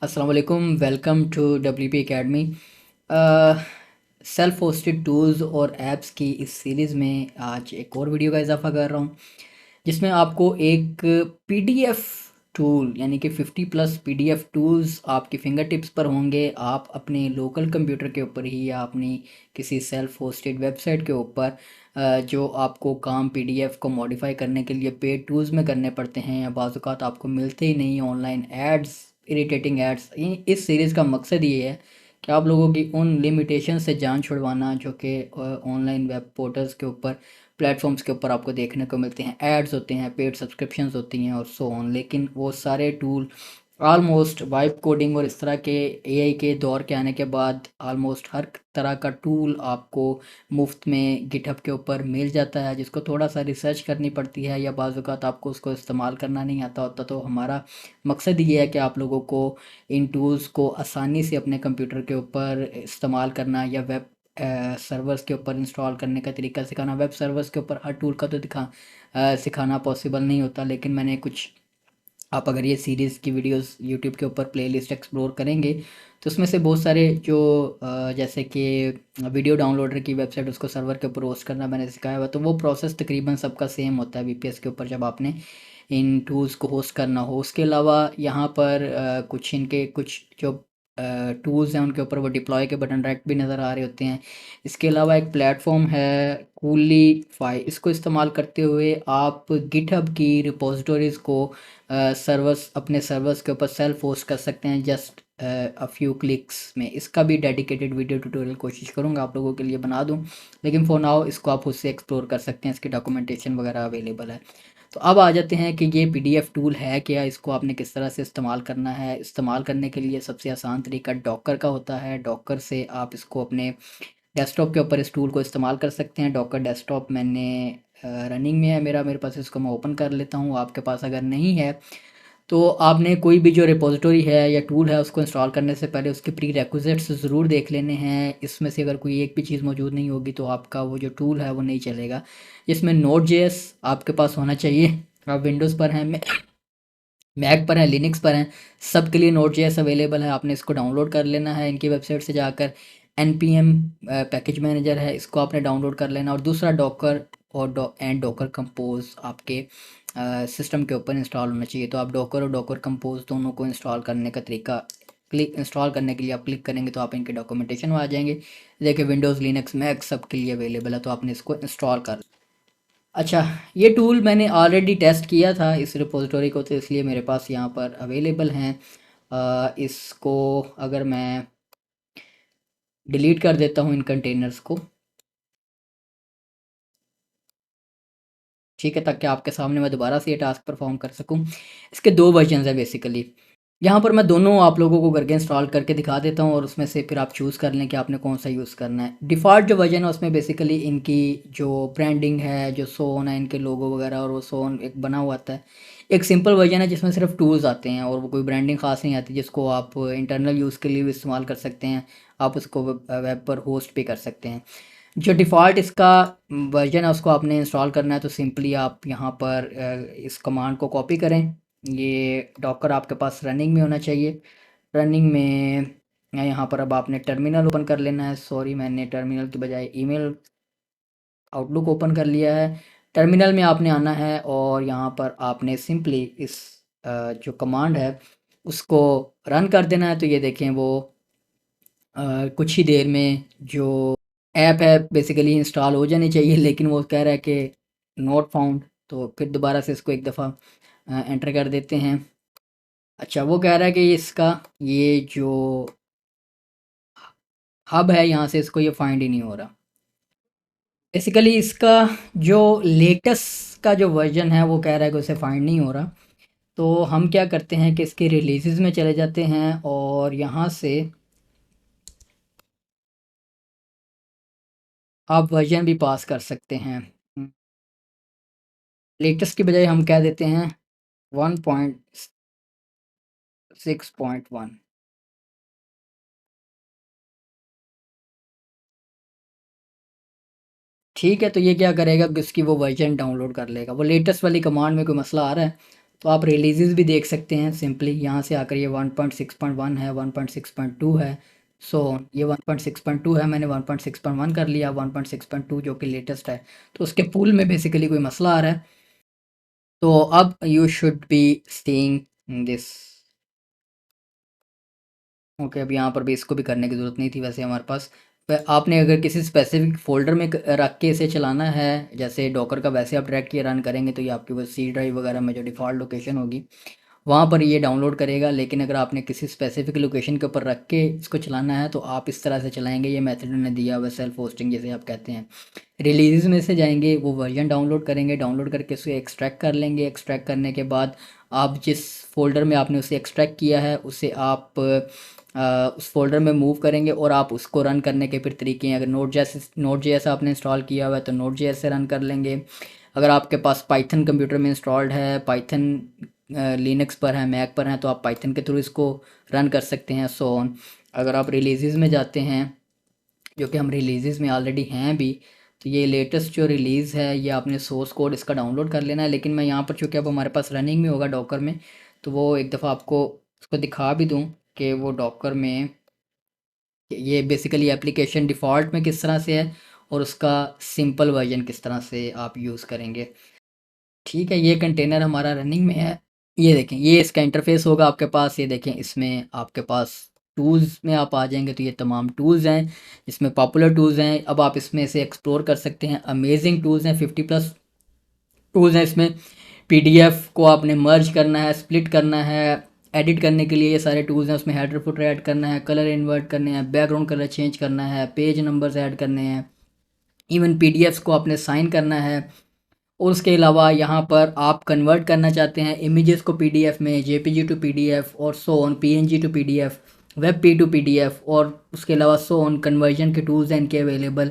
अस्सलाम वालेकुम, welcome to WP academy. Self hosted tools और ऐप्स की इस सीरीज़ में आज एक और वीडियो का इजाफा कर रहा हूँ, जिसमें आपको एक पीडीएफ टूल यानी कि 50 प्लस पीडीएफ टूल्स आपकी फिंगर टिप्स पर होंगे। आप अपने लोकल कंप्यूटर के ऊपर ही या अपनी किसी सेल्फ होस्टेड वेबसाइट के ऊपर जो आपको काम पीडीएफ को मॉडिफाई करने के लिए पेड टूल्स में करने पड़ते हैं या बाज़ औक़ात आपको मिलते ही नहीं, ऑनलाइन एड्स, इरिटेटिंग एड्स। इस सीरीज़ का मकसद ये है कि आप लोगों की उन लिमिटेशन से जान छुड़वाना जो कि ऑनलाइन वेब पोर्टल्स के ऊपर, प्लेटफॉर्म्स के ऊपर आपको देखने को मिलते हैं। एड्स होते हैं, पेड सब्सक्रिप्शंस होती हैं और सो ऑन। लेकिन वो सारे टूल ऑलमोस्ट वाइब कोडिंग और इस तरह के एआई के दौर के आने के बाद ऑलमोस्ट हर तरह का टूल आपको मुफ्त में गिटहब के ऊपर मिल जाता है, जिसको थोड़ा सा रिसर्च करनी पड़ती है या बाज़ औक़ात आपको उसको इस्तेमाल करना नहीं आता होता। तो हमारा मकसद ये है कि आप लोगों को इन टूल्स को आसानी से अपने कंप्यूटर के ऊपर इस्तेमाल करना या वेब सर्वर्स के ऊपर इंस्टॉल करने का तरीका सिखाना। वेब सर्वर्स के ऊपर हर टूल का तो सिखाना पॉसिबल नहीं होता, लेकिन मैंने कुछ, आप अगर ये सीरीज़ की वीडियोस यूट्यूब के ऊपर प्लेलिस्ट एक्सप्लोर करेंगे तो उसमें से बहुत सारे जो जैसे कि वीडियो डाउनलोडर की वेबसाइट उसको सर्वर के ऊपर होस्ट करना मैंने सिखाया हुआ, तो वो प्रोसेस तकरीबन सबका सेम होता है वीपीएस के ऊपर जब आपने इन टूल्स को होस्ट करना हो। उसके अलावा यहाँ पर कुछ इनके कुछ जो टूल्स हैं उनके ऊपर वो डिप्लॉय के बटन डायरेक्ट भी नज़र आ रहे होते हैं। इसके अलावा एक प्लेटफॉर्म है कूलीफाई, इसको इस्तेमाल करते हुए आप गिटहब की रिपोजिटरीज़ को सर्वर्स, अपने सर्वर्स के ऊपर सेल्फ होस्ट कर सकते हैं जस्ट अ फ्यू क्लिक्स में। इसका भी डेडिकेटेड वीडियो ट्यूटोरियल कोशिश करूँगा आप लोगों के लिए बना दूँ, लेकिन फॉर नाउ इसको आप खुद से एक्सप्लोर कर सकते हैं, इसकी डॉक्यूमेंटेशन वगैरह अवेलेबल है। तो अब आ जाते हैं कि ये पीडीएफ टूल है क्या, इसको आपने किस तरह से इस्तेमाल करना है। इस्तेमाल करने के लिए सबसे आसान तरीका डॉकर का होता है। डॉकर से आप इसको अपने डेस्कटॉप के ऊपर इस टूल को इस्तेमाल कर सकते हैं। डॉकर डेस्कटॉप मैंने रनिंग में है मेरे पास, इसको मैं ओपन कर लेता हूँ। आपके पास अगर नहीं है तो आपने कोई भी जो रिपोजिटरी है या टूल है उसको इंस्टॉल करने से पहले उसके प्री रेक्विजिट्स ज़रूर देख लेने हैं। इसमें से अगर कोई एक भी चीज़ मौजूद नहीं होगी तो आपका वो जो टूल है वो नहीं चलेगा। इसमें नोड जेएस आपके पास होना चाहिए। आप विंडोज़ पर हैं, मैक पर हैं, लिनक्स पर हैं, सब के लिए नोड जेएस अवेलेबल है। आपने इसको डाउनलोड कर लेना है इनकी वेबसाइट से जाकर। npm पैकेज मैनेजर है, इसको आपने डाउनलोड कर लेना। और दूसरा डॉकर और डॉकर कंपोज आपके सिस्टम के ऊपर इंस्टॉल होना चाहिए। तो आप डॉकर और डॉकर कंपोज दोनों को इंस्टॉल करने का तरीका, इंस्टॉल करने के लिए आप क्लिक करेंगे तो आप इनके डॉक्यूमेंटेशन में आ जाएंगे। देखिए विंडोज़, लिनक्स, मैक सब के लिए अवेलेबल है, तो आपने इसको इंस्टॉल कर। अच्छा, ये टूल मैंने ऑलरेडी टेस्ट किया था इस रिपोजिटरी को, तो इसलिए मेरे पास यहाँ पर अवेलेबल हैं। इसको अगर मैं डिलीट कर देता हूँ इन कंटेनर्स को, ठीक है, ताकि आपके सामने मैं दोबारा से ये टास्क परफॉर्म कर सकूँ। इसके दो वर्जन हैं बेसिकली। यहाँ पर मैं दोनों आप लोगों को करके इंस्टॉल करके दिखा देता हूँ और उसमें से फिर आप चूज़ कर लें कि आपने कौन सा यूज़ करना है। डिफ़ॉल्ट जो वर्जन है उसमें बेसिकली इनकी जो ब्रांडिंग है, जो सो ऑन है, इनके लोगो वगैरह और वो सो ऑन एक बना हुआ आता है। एक सिंपल वर्जन है जिसमें सिर्फ टूल्स आते हैं और वो कोई ब्रांडिंग ख़ास नहीं आती, जिसको आप इंटरनल यूज़ के लिए भी इस्तेमाल कर सकते हैं। आप उसको वेब पर होस्ट भी कर सकते हैं। जो डिफ़ॉल्ट इसका वर्जन है उसको आपने इंस्टॉल करना है, तो सिंपली आप यहाँ पर इस कमांड को कॉपी करें। ये डॉकर आपके पास रनिंग में होना चाहिए। रनिंग में यहाँ पर अब आपने टर्मिनल ओपन कर लेना है। सॉरी, मैंने टर्मिनल की बजाय ईमेल आउटलुक ओपन कर लिया है। टर्मिनल में आपने आना है और यहाँ पर आपने सिंपली इस जो कमांड है उसको रन कर देना है। तो ये देखें वो कुछ ही देर में जो ऐप है बेसिकली इंस्टॉल हो जानी चाहिए, लेकिन वो कह रहा है कि नॉट फाउंड। तो फिर दोबारा से इसको एक दफ़ा एंटर कर देते हैं। अच्छा, वो कह रहा है कि इसका ये जो हब है यहाँ से इसको ये फाइंड ही नहीं हो रहा। बेसिकली इसका जो लेटेस्ट का जो वर्जन है वो कह रहा है कि उसे फाइंड नहीं हो रहा। तो हम क्या करते हैं कि इसके रिलीज़ में चले जाते हैं और यहाँ से आप वर्जन भी पास कर सकते हैं। लेटेस्ट की बजाय हम कह देते हैं 1.6.1। ठीक है, तो ये क्या करेगा कि उसकी वो वर्जन डाउनलोड कर लेगा। वो लेटेस्ट वाली कमांड में कोई मसला आ रहा है तो आप रिलीजेस भी देख सकते हैं सिंपली यहाँ से आकर। ये 1.6.1 है, 1.6.2 है। सो ये 1.6.2 है, मैंने 1.6.1 कर लिया, 1.6.2 जो कि लेटेस्ट है। तो उसके पूल में बेसिकली कोई मसला आ रहा है। तो अब you should be seeing this. Okay, अब यहाँ पर भी इसको भी करने की ज़रूरत नहीं थी वैसे हमारे पास। आपने अगर किसी स्पेसिफिक फ़ोल्डर में रख के इसे चलाना है, जैसे डॉकर का वैसे आप डायरेक्ट ये रन करेंगे तो ये आपके वो सी ड्राइव वगैरह में जो डिफ़ॉल्ट लोकेशन होगी वहाँ पर ये डाउनलोड करेगा। लेकिन अगर आपने किसी स्पेसिफिक लोकेशन के ऊपर रख के इसको चलाना है तो आप इस तरह से चलाएंगे। ये मेथड उन्होंने दिया हुआ सेल्फ होस्टिंग जिसे आप कहते हैं। रिलीज़ में से जाएंगे, वो वर्जन डाउनलोड करेंगे, डाउनलोड करके उसे एक्सट्रैक्ट कर लेंगे। एक्सट्रैक्ट करने के बाद आप जिस फोल्डर में आपने उसे एक्सट्रैक्ट किया है उसे आप उस फोल्डर में मूव करेंगे और आप उसको रन करने के फिर तरीके हैं। अगर नोट जेएस आपने इंस्टॉल किया हुआ है तो नोट जेएस से रन कर लेंगे। अगर आपके पास पाइथन कंप्यूटर में इंस्टॉल्ड है, पाइथन लिनक्स पर है, मैक पर है, तो आप पाइथन के थ्रू इसको रन कर सकते हैं। So on. अगर आप रिलीज़ में जाते हैं, जो कि हम रिलीज़ में ऑलरेडी हैं भी, तो ये लेटेस्ट जो रिलीज़ है ये आपने सोर्स कोड इसका डाउनलोड कर लेना है। लेकिन मैं यहाँ पर चूँकि अब हमारे पास रनिंग में होगा डॉकर में, तो वो एक दफ़ा आपको उसको दिखा भी दूँ कि वो डॉकर में ये बेसिकली एप्लीकेशन डिफ़ॉल्ट में किस तरह से है और उसका सिंपल वर्जन किस तरह से आप यूज़ करेंगे। ठीक है, ये कंटेनर हमारा रनिंग में है। ये देखें, ये इसका इंटरफेस होगा आपके पास। ये देखें, इसमें आपके पास टूल्स में आप आ जाएंगे तो ये तमाम टूल्स हैं, इसमें पॉपुलर टूल्स हैं। अब आप इसमें से एक्सप्लोर कर सकते हैं। अमेजिंग टूल्स हैं, 50+ टूल्स हैं इसमें। पीडीएफ को आपने मर्ज करना है, स्प्लिट करना है, एडिट करने के लिए ये सारे टूल्स हैं। उसमें हेडर फुटर ऐड करना है, कलर इन्वर्ट करने हैं, बैकग्राउंड कलर चेंज करना है, पेज नंबर्स ऐड करने हैं, इवन पीडीएफ्स को आपने साइन करना है। और उसके अलावा यहाँ पर आप कन्वर्ट करना चाहते हैं इमेजेस को पीडीएफ में, जेपीजी टू पीडीएफ और so on, PNG to PDF, web P to PDF, और उसके अलावा सो ऑन कन्वर्जन के टूल्स हैं इनके अवेलेबल।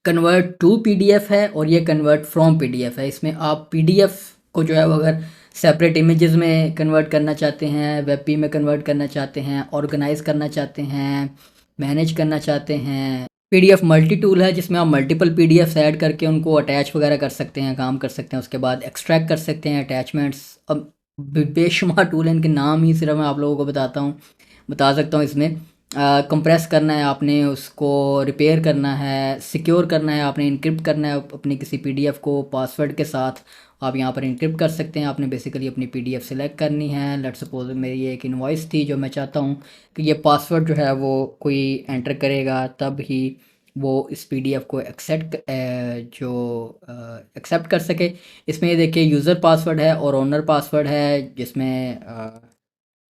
कन्वर्ट टू पीडीएफ है और ये कन्वर्ट फ्रॉम पीडीएफ है। इसमें आप पीडीएफ को जो है वो अगर सेपरेट इमेजेस में कन्वर्ट करना चाहते हैं, वेब पी में कन्वर्ट करना चाहते हैं, ऑर्गेनाइज करना चाहते हैं, मैनेज करना चाहते हैं। पीडीएफ मल्टी टूल है जिसमें आप मल्टीपल पीडीएफ ऐड करके उनको अटैच वगैरह कर सकते हैं, काम कर सकते हैं। उसके बाद एक्सट्रैक्ट कर सकते हैं अटैचमेंट्स। अब बेशुमार टूल है, इनके नाम ही सिर्फ मैं आप लोगों को बता सकता हूँ। इसमें कंप्रेस करना है आपने, उसको रिपेयर करना है, सिक्योर करना है आपने, इनक्रिप्ट करना है अपनी किसी पीडीएफ को पासवर्ड के साथ। आप यहाँ पर इनक्रिप्ट कर सकते हैं। आपने बेसिकली अपनी पीडीएफ सेलेक्ट करनी है। लेट्स सपोज मेरी ये एक इनवॉइस थी जो मैं चाहता हूँ कि ये पासवर्ड जो है वो कोई एंटर करेगा तब ही वो इस पीडीएफ को एक्सेप्ट कर सके। इसमें ये देखिए, यूज़र पासवर्ड है और ओनर पासवर्ड है, जिसमें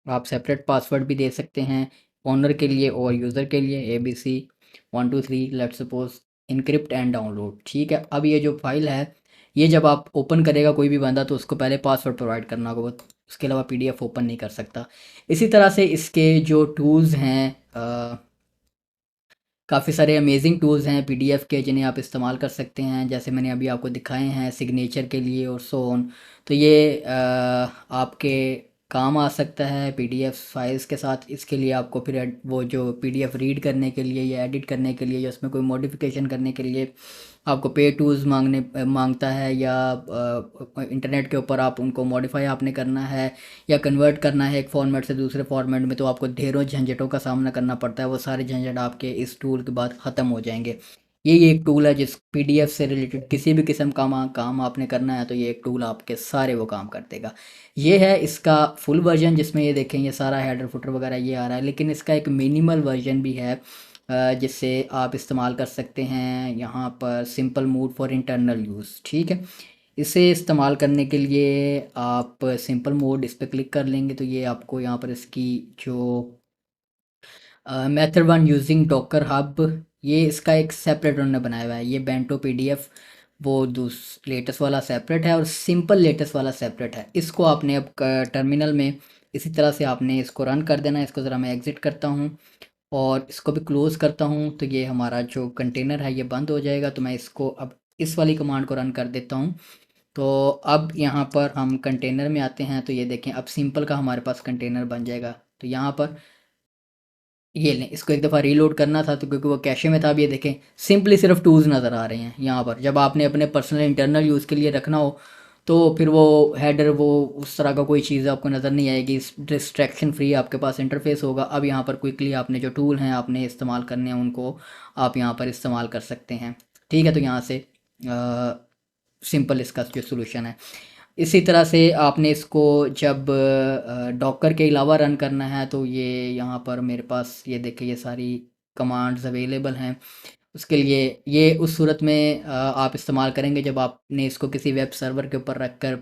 आप सेपरेट पासवर्ड भी दे सकते हैं ओनर के लिए और यूज़र के लिए। ABC123 let's suppose encrypt and download. ठीक है, अब ये जो फाइल है ये जब आप ओपन करेगा कोई भी बंदा तो उसको पहले पासवर्ड प्रोवाइड करना होगा, उसके अलावा पीडीएफ ओपन नहीं कर सकता। इसी तरह से इसके जो टूल्स हैं, काफ़ी सारे अमेजिंग टूल्स हैं पीडीएफ के जिन्हें आप इस्तेमाल कर सकते हैं, जैसे मैंने अभी आपको दिखाए हैं सिग्नेचर के लिए और सो ऑन। तो ये आपके काम आ सकता है पीडीएफ फाइल्स के साथ। इसके लिए आपको फिर वो जो पीडीएफ रीड करने के लिए या एडिट करने के लिए या उसमें कोई मॉडिफिकेशन करने के लिए आपको पे टूल्स मांगता है, या इंटरनेट के ऊपर आप उनको मॉडिफाई आपने करना है या कन्वर्ट करना है एक फॉर्मेट से दूसरे फॉर्मेट में, तो आपको ढेरों झंझटों का सामना करना पड़ता है। वो सारे झंझट आपके इस टूल के बाद ख़त्म हो जाएंगे। ये एक टूल है जिस पीडीएफ से रिलेटेड किसी भी किस्म का काम आपने करना है तो ये एक टूल आपके सारे वो काम कर देगा। ये है इसका फुल वर्जन जिसमें ये देखें ये सारा हेडर फुटर वगैरह ये आ रहा है। लेकिन इसका एक मिनिमल वर्जन भी है जिससे आप इस्तेमाल कर सकते हैं यहाँ पर, simple mode for internal use. ठीक है, इसे इस्तेमाल करने के लिए आप सिंपल मोड इस पर क्लिक कर लेंगे तो ये आपको यहाँ पर इसकी जो method one using Docker hub, ये इसका एक सेपरेट उन्होंने बनाया हुआ है। ये बेंटो पीडीएफ वो लेटेस्ट वाला सेपरेट है और सिंपल लेटेस्ट वाला सेपरेट है। इसको आपने अब टर्मिनल में इसी तरह से आपने इसको रन कर देना है। इसको ज़रा मैं एग्ज़िट करता हूँ और इसको भी क्लोज़ करता हूँ तो ये हमारा जो कंटेनर है ये बंद हो जाएगा। तो मैं इसको अब इस वाली कमांड को रन कर देता हूँ। तो अब यहाँ पर हम कंटेनर में आते हैं तो ये देखें अब सिंपल का हमारे पास कंटेनर बन जाएगा। तो यहाँ पर ये लें, इसको एक दफ़ा रीलोड करना था तो क्योंकि वो कैशे में था। अब ये देखें सिंपली सिर्फ टूल्स नज़र आ रहे हैं यहाँ पर। जब आपने अपने पर्सनल इंटरनल यूज़ के लिए रखना हो तो फिर वो हेडर वो उस तरह का कोई चीज़ आपको नज़र नहीं आएगी, डिस्ट्रैक्शन फ्री आपके पास इंटरफेस होगा। अब यहाँ पर क्विकली आपने जो टूल हैं आपने इस्तेमाल करने हैं उनको आप यहाँ पर इस्तेमाल कर सकते हैं। ठीक है, तो यहाँ से सिंपल इसका जो सोल्यूशन है। इसी तरह से आपने इसको जब डॉकर के अलावा रन करना है तो ये यहाँ पर मेरे पास ये देखिए ये सारी कमांड्स अवेलेबल हैं। उसके लिए ये उस सूरत में आप इस्तेमाल करेंगे जब आपने इसको किसी वेब सर्वर के ऊपर रख कर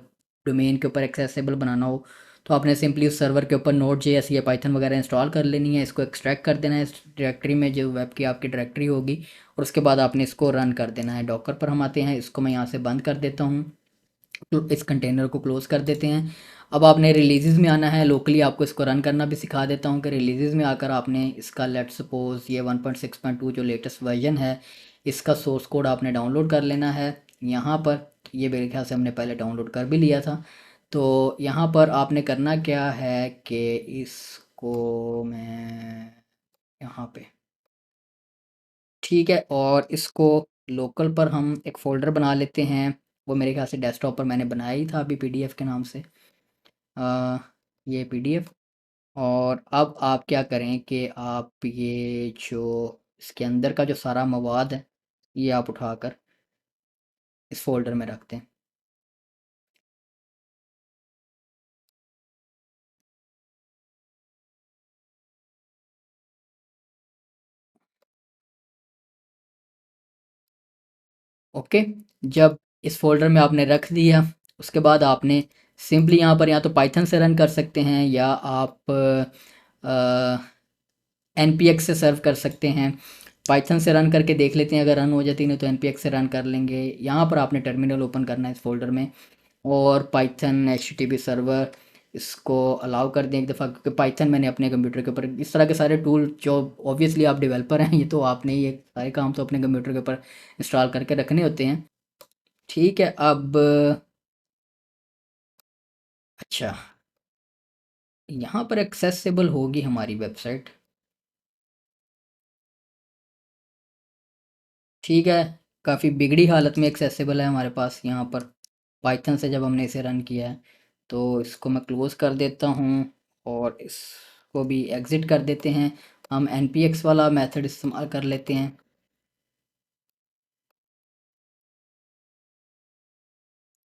डोमेन के ऊपर एक्सेसिबल बनाना हो, तो आपने सिंपली उस सर्वर के ऊपर नोड जेएस या पाइथन वगैरह इंस्टॉल कर लेनी है, इसको एक्सट्रैक्ट कर देना है इस डायरेक्टरी में जो वेब की आपकी डायरेक्टरी होगी, और उसके बाद आपने इसको रन कर देना है। डॉकर पर हम आते हैं, इसको मैं यहाँ से बंद कर देता हूँ, तो इस कंटेनर को क्लोज़ कर देते हैं। अब आपने रिलीज़ में आना है, लोकली आपको इसको रन करना भी सिखा देता हूँ कि रिलीज़ में आकर आपने इसका लेट्स सपोज़ ये 1.6.2 जो लेटेस्ट वर्जन है इसका सोर्स कोड आपने डाउनलोड कर लेना है। यहाँ पर ये मेरे ख्याल से हमने पहले डाउनलोड कर भी लिया था। तो यहाँ पर आपने करना क्या है कि इसको मैं यहाँ पे ठीक है, और इसको लोकल पर हम एक फ़ोल्डर बना लेते हैं। वो मेरे ख्याल से डेस्कटॉप पर मैंने बनाया ही था अभी पीडीएफ के नाम से। अ, ये पीडीएफ, और अब आप क्या करें कि आप ये जो इसके अंदर का जो सारा मवाद है ये आप उठाकर इस फ़ोल्डर में रख दें। ओके, जब इस फ़ोल्डर में आपने रख दिया उसके बाद आपने सिंपली यहाँ पर या तो पाइथन से रन कर सकते हैं या आप npx से सर्व कर सकते हैं। पाइथन से रन करके देख लेते हैं, अगर रन हो जाती नहीं तो npx से रन कर लेंगे। यहाँ पर आपने टर्मिनल ओपन करना है इस फोल्डर में, और पाइथन http सर्वर इसको अलाउ कर दें एक दफ़ा, क्योंकि पाइथन मैंने अपने कंप्यूटर के ऊपर इस तरह के सारे टूल जो ऑब्वियसली आप डेवलपर हैं ये तो आपने ये सारे काम तो अपने कंप्यूटर के ऊपर इंस्टॉल करके रखने होते हैं। ठीक है, अब अच्छा यहाँ पर एक्सेसिबल होगी हमारी वेबसाइट। ठीक है, काफ़ी बिगड़ी हालत में एक्सेसिबल है हमारे पास यहाँ पर पाइथन से जब हमने इसे रन किया है। तो इसको मैं क्लोज़ कर देता हूँ और इसको भी एग्ज़िट कर देते हैं। हम npx वाला मेथड इस्तेमाल कर लेते हैं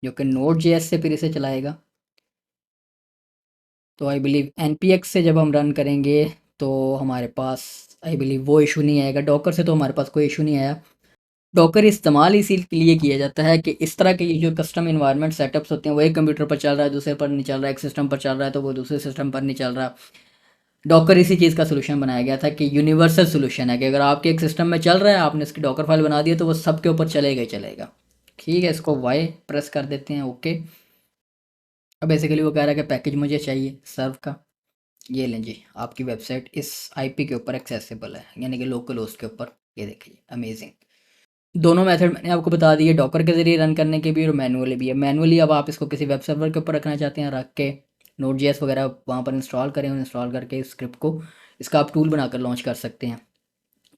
जो कि नोड जेएस से फिर इसे चलाएगा। तो आई बिलीव npx से जब हम रन करेंगे तो हमारे पास आई बिलीव वो इशू नहीं आएगा। डॉकर से तो हमारे पास कोई इशू नहीं आया। डॉकर इस्तेमाल इसीलिए किया जाता है कि इस तरह के ये जो कस्टम इन्वायरमेंट सेटअप्स होते हैं वो एक कंप्यूटर पर चल रहा है, दूसरे पर नहीं चल रहा है, एक सिस्टम पर चल रहा है तो वो दूसरे सिस्टम पर नहीं चल रहा। डॉकर इसी चीज़ का सोल्यूशन बनाया गया था कि यूनिवर्सल सोल्यूशन है कि अगर आपके एक सिस्टम में चल रहा है आपने इसकी डॉकर फाइल बना दी है तो वो सबके ऊपर चलेगा ही चलेगा। ठीक है, इसको वाई प्रेस कर देते हैं, ओके। अब बेसिकली वो कह रहा है कि पैकेज मुझे चाहिए सर्व का। ये लें जी, आपकी वेबसाइट इस आईपी के ऊपर एक्सेसिबल है, यानी कि लोकल होस्ट के ऊपर। ये देखिए अमेजिंग। दोनों मेथड मैंने आपको बता दिए, डॉकर के ज़रिए रन करने के भी और मैनुअली भी है। मैनुअली अब आप इसको किसी वेब सर्वर के ऊपर रखना चाहते हैं, रख के नोड जेएस वगैरह वहाँ पर इंस्टॉल करें और इंस्टॉल करके इस स्क्रिप्ट को इसका आप टूल बनाकर लॉन्च कर सकते हैं।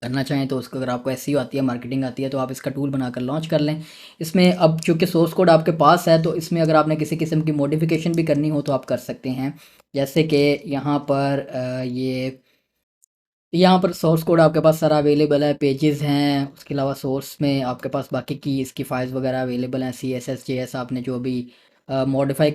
करना चाहें तो उसको, अगर आपको एसईओ आती है मार्केटिंग आती है तो आप इसका टूल बनाकर लॉन्च कर लें। इसमें अब चूँकि सोर्स कोड आपके पास है तो इसमें अगर आपने किसी किस्म की मॉडिफिकेशन भी करनी हो तो आप कर सकते हैं। जैसे कि यहाँ पर यहाँ पर सोर्स कोड आपके पास सारा अवेलेबल है, पेजेस हैं, उसके अलावा सोर्स में आपके पास बाकी की इसकी फाइल्स वगैरह अवेलेबल हैं। C S S J S आपने जो भी मॉडिफाई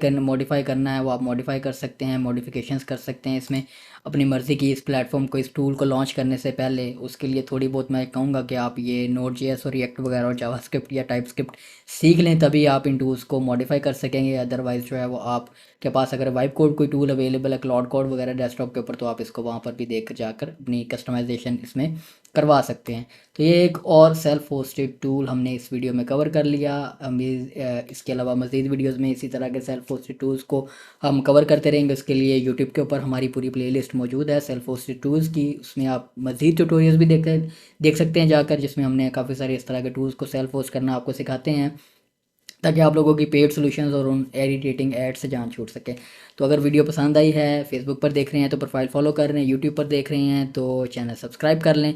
करना है वो आप मॉडिफाई कर सकते हैं, मॉडिफिकेशंस कर सकते हैं इसमें अपनी मर्ज़ी की। इस प्लेटफॉर्म को, इस टूल को लॉन्च करने से पहले उसके लिए थोड़ी बहुत मैं कहूँगा कि आप ये नोड जे एस और रिएक्ट वगैरह और जावास्क्रिप्ट या टाइपस्क्रिप्ट सीख लें, तभी आप इन टूल्स को मॉडिफाई कर सकेंगे। अदरवाइज़ जो है वो आप के पास अगर वाइब कोड कोई टूल अवेलेबल है, क्लाउड कोड वगैरह डेस्कटॉप के ऊपर, तो आप इसको वहाँ पर भी देख जाकर अपनी कस्टमाइजेशन इसमें करवा सकते हैं। तो ये एक और सेल्फ होस्टेड टूल हमने इस वीडियो में कवर कर लिया। इसके अलावा मज़ीद वीडियोस में इसी तरह के सेल्फ होस्टेड टूल्स को हम कवर करते रहेंगे। उसके लिए यूट्यूब के ऊपर हमारी पूरी प्लेलिस्ट मौजूद है सेल्फ होस्टेड टूल्स की, उसमें आप मज़ीद ट्यूटोरियल्स भी देख सकते हैं जाकर, जिसमें हमने काफ़ी सारे इस तरह के टूल्स को सेल्फ होस्ट करना आपको सिखाते हैं, ताकि आप लोगों की पेड सॉल्यूशंस और उन एडिटिंग एड से जान छूट सके। तो अगर वीडियो पसंद आई है, फेसबुक पर देख रहे हैं तो प्रोफाइल फॉलो कर रहे हैं, यूट्यूब पर देख रहे हैं तो चैनल सब्सक्राइब कर लें,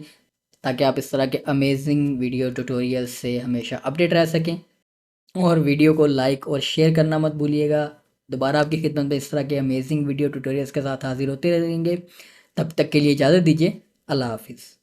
ताकि आप इस तरह के अमेजिंग वीडियो ट्यूटोरियल से हमेशा अपडेट रह सकें। और वीडियो को लाइक और शेयर करना मत भूलिएगा। दोबारा आपकी खिदमत में इस तरह के अमेजिंग वीडियो ट्यूटोरियल्स के साथ हाजिर होते रहेंगे। तब तक के लिए इजाज़त दीजिए। अल्लाह हाफिज़।